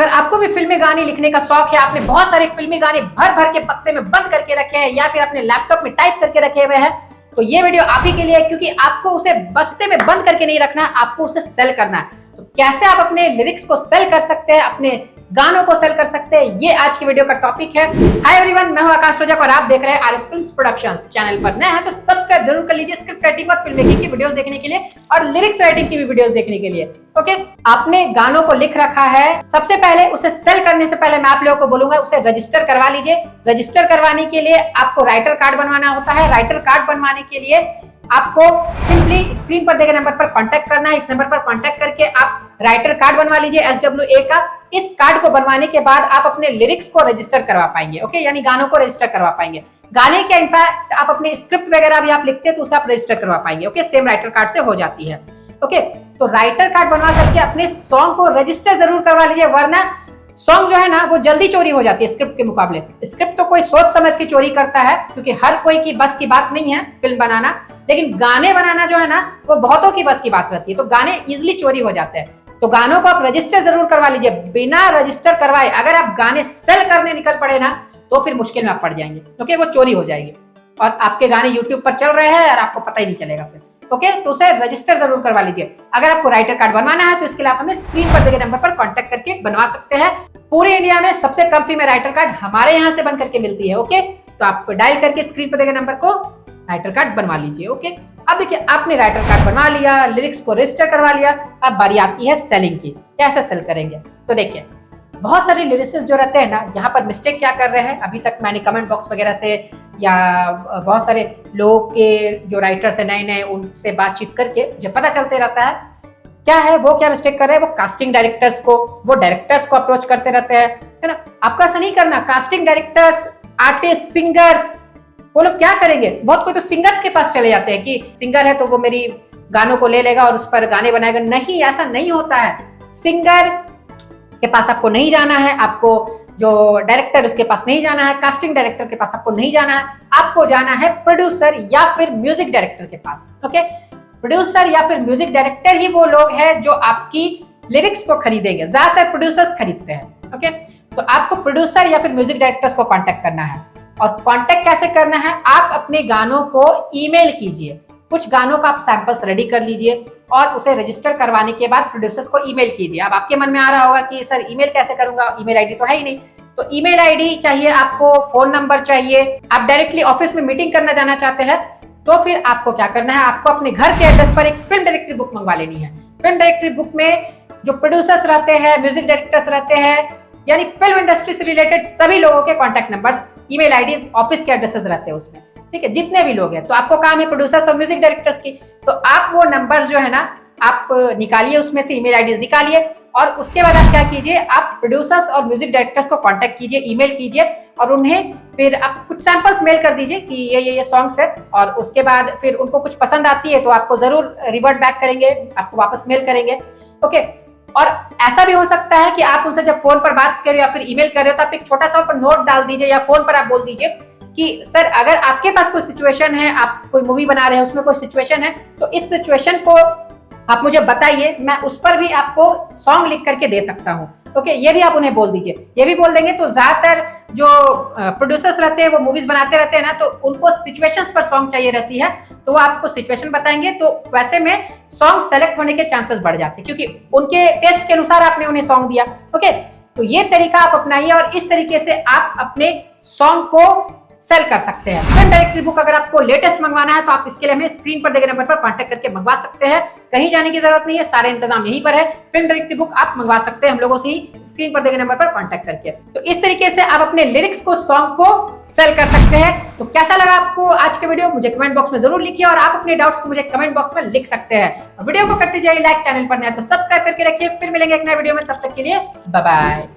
अगर आपको भी फिल्मी गाने लिखने का शौक है, आपने बहुत सारे फिल्मी गाने भर भर के बक्से में बंद करके रखे हैं या फिर अपने लैपटॉप में टाइप करके रखे हुए हैं, तो ये वीडियो आप ही के लिए है, क्योंकि आपको उसे बस्ते में बंद करके नहीं रखना है, आपको उसे सेल करना है। तो कैसे आप अपने लिरिक्स को सेल कर सकते हैं, अपने गानों को सेल कर सकते हैं, ये आज की वीडियो का टॉपिक है। हाय एवरीवन, मैं हूं आकाश रजक और आप देख रहे हैं आरएस फिल्म्स प्रोडक्शंस। चैनल पर नए हैं तो सब्सक्राइब जरूर कर लीजिए स्क्रिप्ट राइटिंग और फिल्म मेकिंग की वीडियोस देखने के लिए और लिरिक्स राइटिंग की भी वीडियोस देखने के लिए। ओके, आपने गानों को लिख रखा है, सबसे पहले उसे सेल करने से पहले मैं आप लोगों को बोलूंगा उसे रजिस्टर करवा लीजिए। रजिस्टर करवाने के लिए आपको राइटर कार्ड बनवाना होता है। राइटर कार्ड बनवाने के लिए आपको सिंपली स्क्रीन पर देखे नंबर पर कांटेक्ट करना है। इस नंबर पर कांटेक्ट करके आप राइटर कार्ड बनवा लीजिए SWA का। इस कार्ड को बनवाने के बाद आप अपने लिरिक्स को रजिस्टर करवा पाएंगे। ओके, यानी गानों को रजिस्टर करवा पाएंगे। गाने के इनफैक्ट आप अपने स्क्रिप्ट वगैरह भी आप लिखते हैं तो उसे आप रजिस्टर करवा पाएंगे। ओके, सेम राइटर कार्ड से हो जाती है। ओके, तो राइटर कार्ड बनवा करके अपने सॉन्ग को रजिस्टर जरूर करवा लीजिए, वरना सॉन्ग जो है ना वो जल्दी चोरी हो जाती है स्क्रिप्ट के मुकाबले। स्क्रिप्ट तो कोई सोच समझ के चोरी करता है, क्योंकि हर कोई की बस की बात नहीं है फिल्म बनाना, लेकिन गाने बनाना जो है ना वो बहुतों की बस की बात रहती है, तो गाने इजिली चोरी हो जाते हैं। तो गानों को आप रजिस्टर जरूर करवा लीजिए। बिना रजिस्टर करवाए अगर आप गाने सेल करने निकल पड़े ना तो फिर मुश्किल में आप पड़ जाएंगे, क्योंकि वो चोरी हो जाएगी और आपके गाने यूट्यूब पर चल रहे हैं और आपको पता ही नहीं चलेगा फिर। ओके, तो उसे रजिस्टर जरूर करवा लीजिए। अगर आपको राइटर कार्ड बनवाना है तो इसके लिए आप हमें स्क्रीन पर दिए नंबर पर कांटेक्ट करके बनवा सकते हैं। पूरे इंडिया में सबसे कम फी में राइटर कार्ड हमारे यहाँ से बन करके मिलती है। ओके, तो आप डायल करके स्क्रीन पर दिए नंबर को राइटर कार्ड बनवा लीजिए। ओके, अब देखिए आपने राइटर कार्ड बनवा लिया, लिरिक्स को रजिस्टर करवा लिया, अब बारी आती है सेलिंग की। कैसे सेल करेंगे? तो देखिए बहुत सारे लिरिसिस्ट जो रहते हैं ना, यहाँ पर मिस्टेक क्या कर रहे हैं, अभी तक मैंने कमेंट बॉक्स वगैरह से या बहुत सारे लोगों के जो राइटर्स है नए नए, उनसे बातचीत करके मुझे पता चलते रहता है क्या है वो क्या मिस्टेक कर रहे हैं। वो कास्टिंग डायरेक्टर्स को, वो डायरेक्टर्स को अप्रोच करते रहते हैं, है ना। आपको ऐसा नहीं करना। कास्टिंग डायरेक्टर्स, आर्टिस्ट, सिंगर्स, वो लोग क्या करेंगे, बहुत कोई तो सिंगर्स के पास चले जाते हैं कि सिंगर है तो वो मेरी गानों को ले लेगा और उस पर गाने बनाएगा। नहीं, ऐसा नहीं होता है। सिंगर के पास आपको नहीं जाना है, आपको जो डायरेक्टर उसके पास नहीं जाना है, कास्टिंग डायरेक्टर के पास आपको नहीं जाना है, आपको जाना है प्रोड्यूसर या फिर म्यूजिक डायरेक्टर के पास। ओके, प्रोड्यूसर या फिर म्यूजिक डायरेक्टर ही वो लोग हैं जो आपकी लिरिक्स को खरीदेंगे। ज्यादातर प्रोड्यूसर्स खरीदते हैं। ओके, तो आपको प्रोड्यूसर या फिर म्यूजिक डायरेक्टर्स को कांटेक्ट करना है। और कांटेक्ट कैसे करना है, आप अपने गानों को ईमेल कीजिए। कुछ गानों का आप सैंपल्स रेडी कर लीजिए और उसे रजिस्टर करवाने के बाद प्रोड्यूसर्स को ईमेल कीजिए। अब आपके मन में आ रहा होगा कि सर ईमेल कैसे करूंगा, ईमेल आईडी तो है ही नहीं। तो ईमेल आईडी चाहिए आपको, फोन नंबर चाहिए। आप डायरेक्टली ऑफिस में मीटिंग करना जाना चाहते हैं तो फिर आपको क्या करना है, आपको अपने घर के एड्रेस पर एक फिल्म डायरेक्टरी बुक मंगवा लेनी है। फिल्म डायरेक्टरी बुक में जो प्रोड्यूसर्स रहते हैं, म्यूजिक डायरेक्टर्स रहते हैं, यानी फिल्म इंडस्ट्री से रिलेटेड सभी लोगों के contact numbers, email IDs, office के एड्रेसेस रहते हैं उसमें। ठीक है, जितने भी लोग हैं, तो आपको काम है प्रोड्यूसर्स और म्यूजिक डायरेक्टर्स की, तो आप वो नंबर्स जो है ना आप निकालिए, उसमें से ईमेल आईडीज निकालिए और उसके बाद आप क्या कीजिए, आप प्रोड्यूसर्स और म्यूजिक डायरेक्टर्स को कांटेक्ट कीजिए, ईमेल कीजिए और उन्हें फिर आप कुछ सैंपल्स मेल कर दीजिए कि ये सॉन्ग्स है। और उसके बाद फिर उनको कुछ पसंद आती है तो आपको जरूर रिवर्ट बैक करेंगे, आपको वापस मेल करेंगे। ओके, और ऐसा भी हो सकता है कि आप उनसे जब फोन पर बात कर रहे हो या फिर ईमेल कर रहे हो तो आप एक छोटा सा ऊपर नोट डाल दीजिए या फोन पर आप बोल दीजिए कि सर अगर आपके पास कोई सिचुएशन है, आप कोई मूवी बना रहे हैं उसमें कोई सिचुएशन है तो इस सिचुएशन को आप मुझे बताइए, मैं उस पर भी आपको सॉन्ग लिख करके दे सकता हूँ। ओके, ये भी आप उन्हें बोल दीजिए। ये भी बोल देंगे तो ज्यादातर जो प्रोड्यूसर्स रहते हैं वो मूवीज बनाते रहते हैं ना, तो उनको सिचुएशंस पर सॉन्ग चाहिए रहती है, तो वो आपको सिचुएशन बताएंगे, तो वैसे में सॉन्ग सेलेक्ट होने के चांसेस बढ़ जाते हैं, क्योंकि उनके टेस्ट के अनुसार आपने उन्हें सॉन्ग दिया। ओके, तो ये तरीका आप अपनाइए और इस तरीके से आप अपने सॉन्ग को सेल कर सकते हैं। फिल्म डायरेक्टरी बुक अगर आपको लेटेस्ट मंगवाना है तो आप इसके लिए हमें स्क्रीन पर दिए नंबर पर कांटेक्ट करके मंगवा सकते हैं। कहीं जाने की जरूरत नहीं है, सारे इंतजाम यहीं पर है। फिल्म डायरेक्टरी बुक आप मंगवा सकते हैं हम लोगों से ही स्क्रीन पर दिए नंबर पर कांटेक्ट करके। तो इस तरीके से आप अपने लिरिक्स को, सॉन्ग को सेल कर सकते हैं। तो कैसा लगा आपको आज का वीडियो, मुझे कमेंट बॉक्स में जरूर लिखिए और आप अपने डाउट्स को मुझे कमेंट बॉक्स में लिख सकते हैं। वीडियो को करते जाइए लाइक, चैनल पर नया तो सब्सक्राइब करके रखिए। फिर मिलेंगे एक नए वीडियो में, तब तक के लिए बाय बाय।